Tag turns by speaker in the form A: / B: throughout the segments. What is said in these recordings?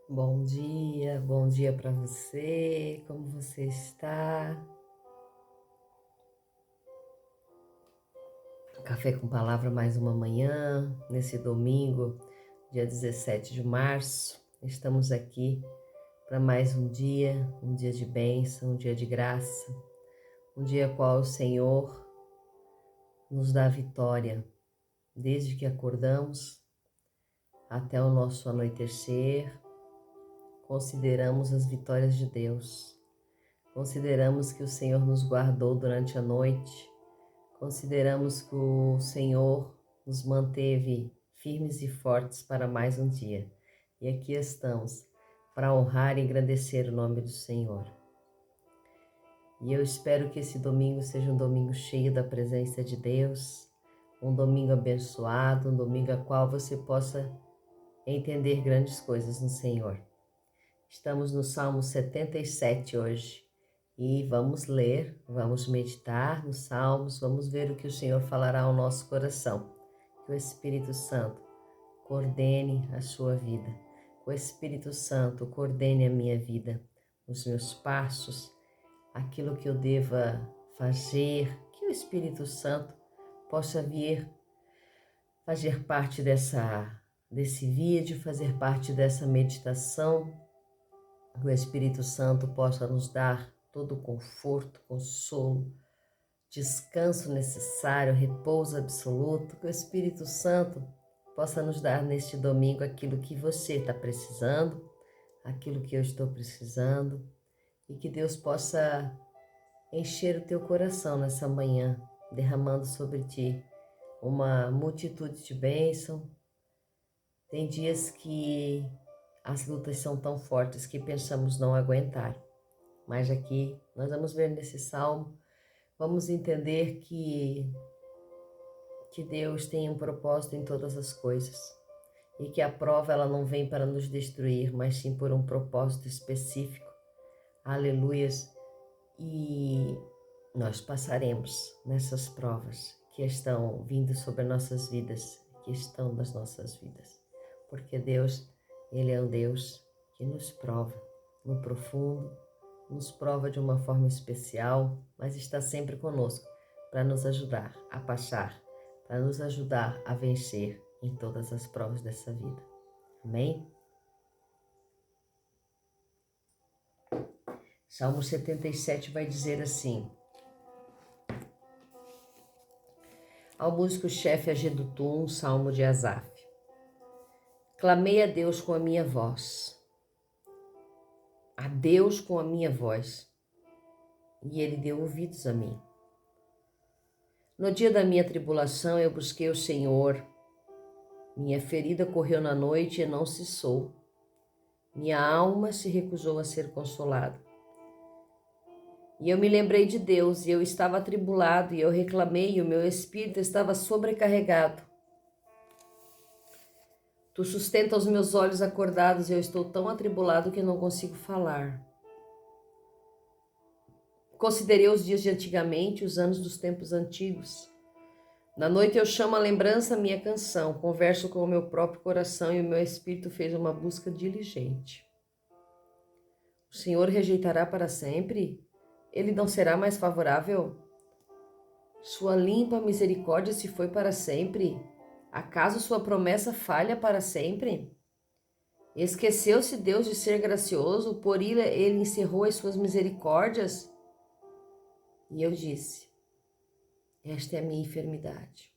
A: Bom dia para você. Como você está? Café com Palavra mais uma manhã, nesse domingo, dia 17 de março. Estamos aqui para mais um dia de bênção, um dia de graça, um dia qual o Senhor nos dá vitória, desde que acordamos até o nosso anoitecer. Consideramos as vitórias de Deus. Consideramos que o Senhor nos guardou durante a noite. Consideramos que o Senhor nos manteve firmes e fortes para mais um dia. E aqui estamos para honrar e engrandecer o nome do Senhor. E eu espero que esse domingo seja um domingo cheio da presença de Deus, um domingo abençoado, um domingo a qual você possa entender grandes coisas no Senhor. Estamos no Salmo 77 hoje. E vamos ler, vamos meditar nos Salmos, vamos ver o que o Senhor falará ao nosso coração. Que o Espírito Santo coordene a sua vida. Que o Espírito Santo coordene a minha vida, os meus passos, aquilo que eu deva fazer. Que o Espírito Santo possa vir fazer parte desse vídeo, fazer parte dessa meditação. Que o Espírito Santo possa nos dar todo o conforto, consolo, descanso necessário, repouso absoluto. Que o Espírito Santo possa nos dar neste domingo aquilo que você está precisando, aquilo que eu estou precisando, e que Deus possa encher o teu coração nessa manhã, derramando sobre ti uma multitude de bênção. Tem dias que as lutas são tão fortes que pensamos não aguentar. Mas aqui nós vamos ver nesse salmo, vamos entender que Deus tem um propósito em todas as coisas e que a prova ela não vem para nos destruir, mas sim por um propósito específico. Aleluias! E nós passaremos nessas provas que estão vindo sobre nossas vidas, que estão nas nossas vidas. Porque Deus, Ele é um Deus que nos prova no profundo, nos prova de uma forma especial, mas está sempre conosco para nos ajudar a passar, para nos ajudar a vencer em todas as provas dessa vida. Amém? Salmo 77 vai dizer assim: ao músico-chefe Agedutum, salmo de Asaf. Clamei a Deus com a minha voz, a Deus com a minha voz, e Ele deu ouvidos a mim. No dia da minha tribulação eu busquei o Senhor. Minha ferida correu na noite e não cessou. Minha alma se recusou a ser consolada. E eu me lembrei de Deus, e eu estava atribulado, e eu reclamei, e o meu espírito estava sobrecarregado. Tu sustenta os meus olhos acordados, e eu estou tão atribulado que não consigo falar. Considerei os dias de antigamente, os anos dos tempos antigos. Na noite eu chamo à lembrança a minha canção, converso com o meu próprio coração, e o meu espírito fez uma busca diligente. O Senhor rejeitará para sempre? Ele não será mais favorável? Sua limpa misericórdia se foi para sempre? Acaso sua promessa falha para sempre? Esqueceu-se Deus de ser gracioso, por ele encerrou as suas misericórdias? E eu disse, esta é a minha enfermidade.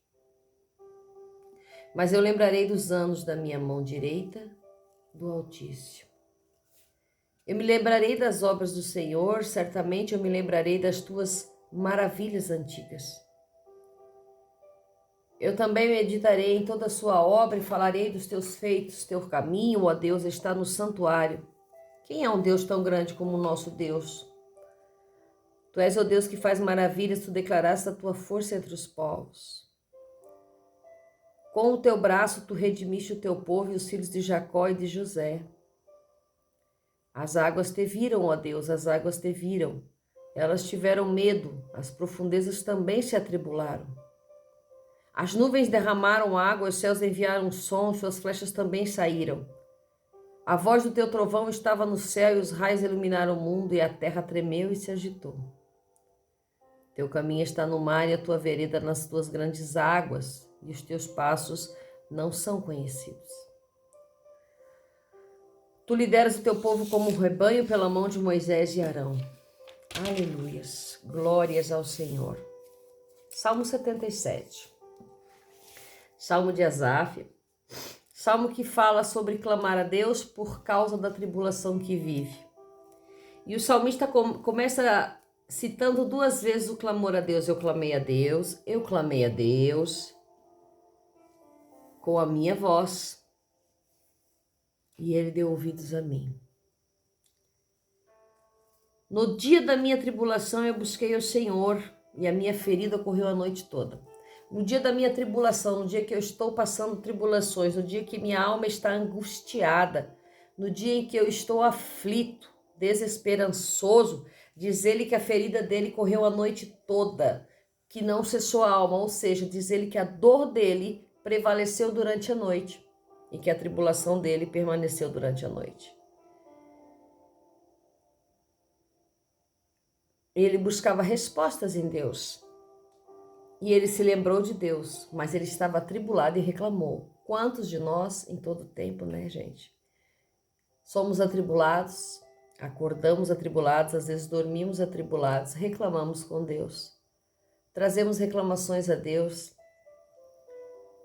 A: Mas eu lembrarei dos anos da minha mão direita, do Altíssimo. Eu me lembrarei das obras do Senhor, certamente eu me lembrarei das tuas maravilhas antigas. Eu também meditarei em toda a sua obra e falarei dos teus feitos. Teu caminho, ó Deus, está no santuário. Quem é um Deus tão grande como o nosso Deus? Tu és o Deus que faz maravilhas, tu declaraste a tua força entre os povos. Com o teu braço tu redimiste o teu povo e os filhos de Jacó e de José. As águas te viram, ó Deus, as águas te viram. Elas tiveram medo, as profundezas também se atribularam. As nuvens derramaram água, os céus enviaram som, suas flechas também saíram. A voz do teu trovão estava no céu e os raios iluminaram o mundo e a terra tremeu e se agitou. Teu caminho está no mar e a tua vereda nas tuas grandes águas e os teus passos não são conhecidos. Tu lideras o teu povo como um rebanho pela mão de Moisés e Arão. Aleluias, glórias ao Senhor. Salmo 77. Salmo de Asaf. Salmo que fala sobre clamar a Deus por causa da tribulação que vive. E o salmista começa citando 2 vezes o clamor a Deus. Eu clamei a Deus, eu clamei a Deus com a minha voz e ele deu ouvidos a mim. No dia da minha tribulação eu busquei o Senhor e a minha ferida correu a noite toda. No dia da minha tribulação, no dia que eu estou passando tribulações, no dia que minha alma está angustiada, no dia em que eu estou aflito, desesperançoso, diz ele que a ferida dele correu a noite toda, que não cessou a alma, ou seja, diz ele que a dor dele prevaleceu durante a noite e que a tribulação dele permaneceu durante a noite. Ele buscava respostas em Deus. E ele se lembrou de Deus, mas ele estava atribulado e reclamou. Quantos de nós, em todo tempo, né, gente? Somos atribulados, acordamos atribulados, às vezes dormimos atribulados, reclamamos com Deus. Trazemos reclamações a Deus.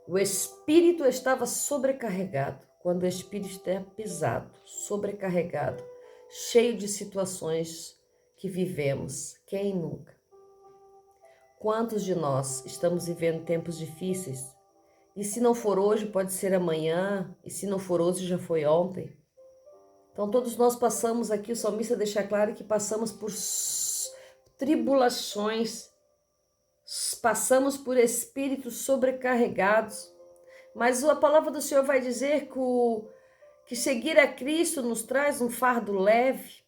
A: O espírito estava sobrecarregado. Quando o espírito está pesado, sobrecarregado, cheio de situações que vivemos, quem nunca? Quantos de nós estamos vivendo tempos difíceis? E se não for hoje, pode ser amanhã. E se não for hoje, já foi ontem. Então todos nós passamos aqui, o salmista deixa claro que passamos por tribulações, passamos por espíritos sobrecarregados. Mas a palavra do Senhor vai dizer que seguir a Cristo nos traz um fardo leve,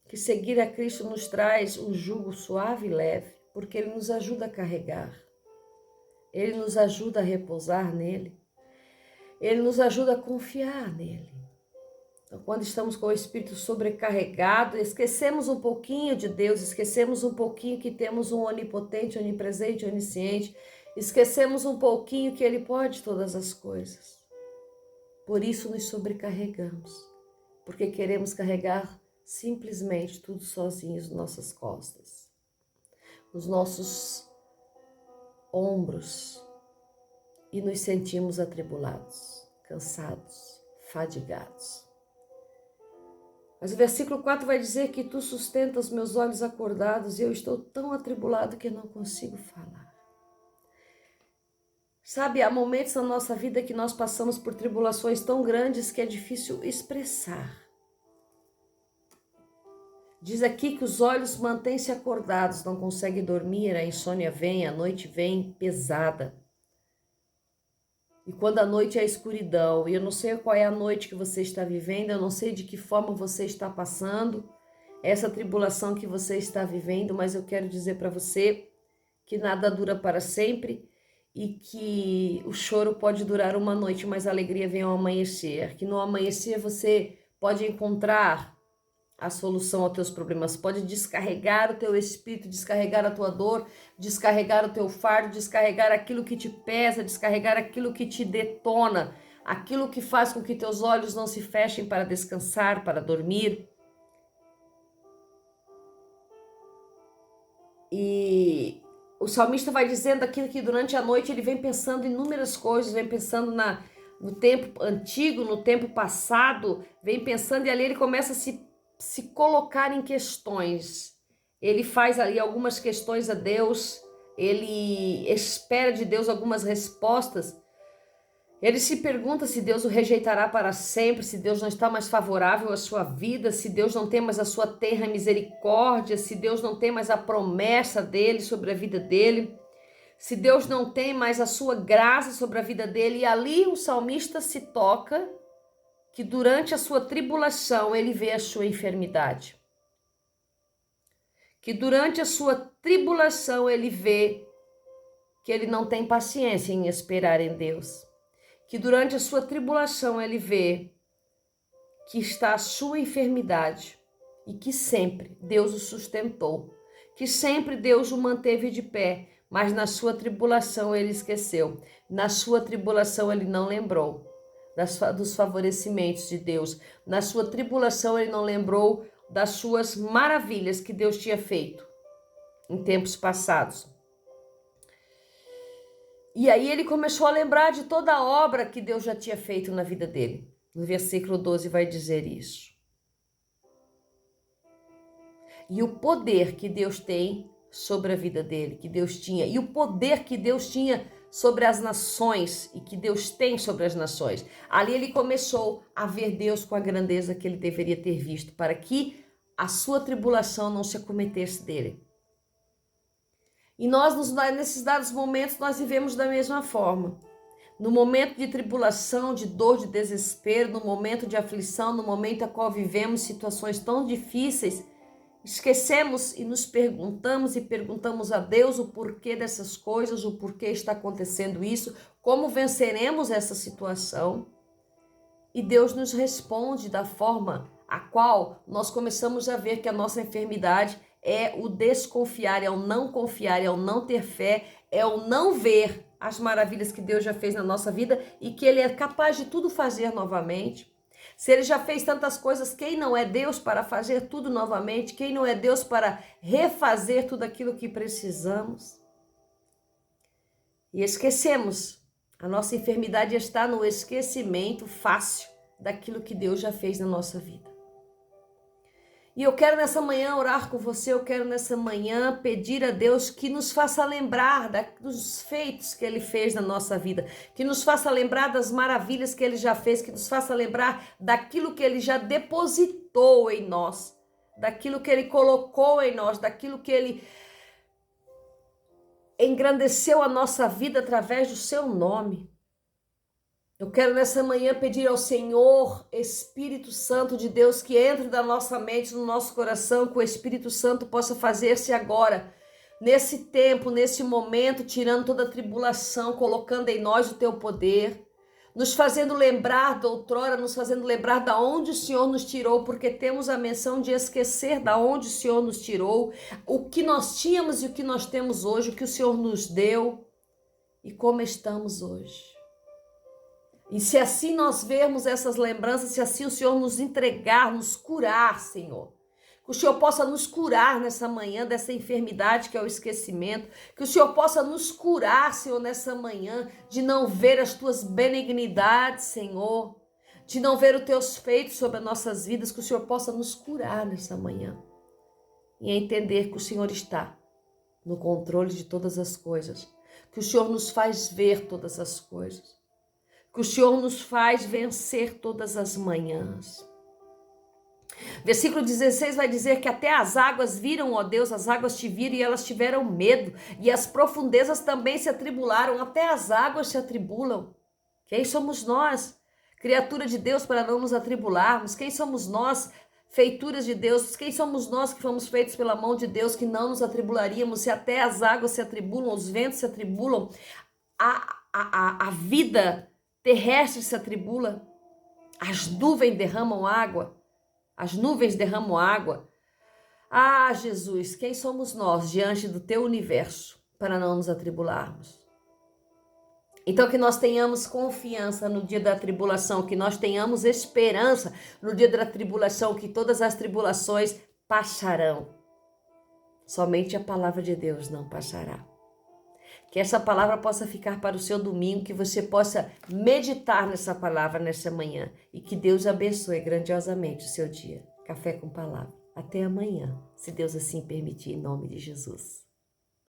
A: que seguir a Cristo nos traz um jugo suave e leve. Porque Ele nos ajuda a carregar, Ele nos ajuda a repousar nele, Ele nos ajuda a confiar nele. Então, quando estamos com o espírito sobrecarregado, esquecemos um pouquinho de Deus, esquecemos um pouquinho que temos um onipotente, onipresente, onisciente, esquecemos um pouquinho que Ele pode todas as coisas. Por isso nos sobrecarregamos, porque queremos carregar simplesmente tudo sozinhos nas nossas costas. Nos nossos ombros e nos sentimos atribulados, cansados, fadigados. Mas o versículo 4 vai dizer que tu sustentas meus olhos acordados e eu estou tão atribulado que não consigo falar. Sabe, há momentos na nossa vida que nós passamos por tribulações tão grandes que é difícil expressar. Diz aqui que os olhos mantêm-se acordados, não conseguem dormir, a insônia vem, a noite vem pesada. E quando a noite é a escuridão, e eu não sei qual é a noite que você está vivendo, eu não sei de que forma você está passando essa tribulação que você está vivendo, mas eu quero dizer para você que nada dura para sempre e que o choro pode durar uma noite, mas a alegria vem ao amanhecer. Que no amanhecer você pode encontrar a solução aos teus problemas, pode descarregar o teu espírito, descarregar a tua dor, descarregar o teu fardo, descarregar aquilo que te pesa, descarregar aquilo que te detona, aquilo que faz com que teus olhos não se fechem para descansar, para dormir. E o salmista vai dizendo aquilo que durante a noite ele vem pensando em inúmeras coisas, vem pensando no tempo antigo, no tempo passado, vem pensando e ali ele começa a se colocar em questões. Ele faz ali algumas questões a Deus, ele espera de Deus algumas respostas. Ele se pergunta se Deus o rejeitará para sempre, se Deus não está mais favorável à sua vida, se Deus não tem mais a sua terra misericórdia, se Deus não tem mais a promessa dele sobre a vida dele, se Deus não tem mais a sua graça sobre a vida dele. E ali o salmista se toca que durante a sua tribulação ele vê a sua enfermidade. Que durante a sua tribulação ele vê que ele não tem paciência em esperar em Deus. Que durante a sua tribulação ele vê que está a sua enfermidade e que sempre Deus o sustentou, que sempre Deus o manteve de pé, mas na sua tribulação ele esqueceu, na sua tribulação ele não lembrou dos favorecimentos de Deus, na sua tribulação ele não lembrou das suas maravilhas que Deus tinha feito em tempos passados. E aí ele começou a lembrar de toda a obra que Deus já tinha feito na vida dele. No versículo 12 vai dizer isso. E o poder que Deus tem sobre a vida dele, que Deus tinha, e o poder que Deus tinha sobre as nações e que Deus tem sobre as nações. Ali ele começou a ver Deus com a grandeza que ele deveria ter visto, para que a sua tribulação não se acometesse dele. E nós, nesses dados momentos, nós vivemos da mesma forma. No momento de tribulação, de dor, de desespero, no momento de aflição, no momento a qual vivemos situações tão difíceis, esquecemos e nos perguntamos e perguntamos a Deus o porquê dessas coisas, o porquê está acontecendo isso, como venceremos essa situação. E Deus nos responde da forma a qual nós começamos a ver que a nossa enfermidade é o desconfiar, é o não confiar, é o não ter fé, é o não ver as maravilhas que Deus já fez na nossa vida e que Ele é capaz de tudo fazer novamente. Se Ele já fez tantas coisas, quem não é Deus para fazer tudo novamente? Quem não é Deus para refazer tudo aquilo que precisamos? E esquecemos. A nossa enfermidade está no esquecimento fácil daquilo que Deus já fez na nossa vida. E eu quero nessa manhã orar com você, eu quero nessa manhã pedir a Deus que nos faça lembrar dos feitos que Ele fez na nossa vida, que nos faça lembrar das maravilhas que Ele já fez, que nos faça lembrar daquilo que Ele já depositou em nós, daquilo que Ele colocou em nós, daquilo que Ele engrandeceu a nossa vida através do Seu nome. Eu quero nessa manhã pedir ao Senhor, Espírito Santo de Deus, que entre na nossa mente, no nosso coração, que o Espírito Santo possa fazer-se agora, nesse tempo, nesse momento, tirando toda a tribulação, colocando em nós o teu poder, nos fazendo lembrar da outrora, nos fazendo lembrar da onde o Senhor nos tirou, porque temos a menção de esquecer da onde o Senhor nos tirou, o que nós tínhamos e o que nós temos hoje, o que o Senhor nos deu e como estamos hoje. E se assim nós vermos essas lembranças, se assim o Senhor nos entregar, nos curar, Senhor, que o Senhor possa nos curar nessa manhã dessa enfermidade que é o esquecimento, que o Senhor possa nos curar, Senhor, nessa manhã de não ver as tuas benignidades, Senhor, de não ver os teus feitos sobre as nossas vidas, que o Senhor possa nos curar nessa manhã e entender que o Senhor está no controle de todas as coisas, que o Senhor nos faz ver todas as coisas, que o Senhor nos faz vencer todas as manhãs. Versículo 16 vai dizer que até as águas viram, ó Deus, as águas te viram e elas tiveram medo, e as profundezas também se atribularam, até as águas se atribulam. Quem somos nós, criatura de Deus, para não nos atribularmos? Quem somos nós, feituras de Deus? Quem somos nós que fomos feitos pela mão de Deus, que não nos atribularíamos? Se até as águas se atribulam, os ventos se atribulam, a vida terrestre se atribula, as nuvens derramam água, Ah, Jesus, quem somos nós diante do teu universo para não nos atribularmos? Então que nós tenhamos confiança no dia da tribulação, que nós tenhamos esperança no dia da tribulação, que todas as tribulações passarão. Somente a palavra de Deus não passará. Que essa palavra possa ficar para o seu domingo, que você possa meditar nessa palavra nessa manhã e que Deus abençoe grandiosamente o seu dia. Café com Palavra. Até amanhã, se Deus assim permitir, em nome de Jesus.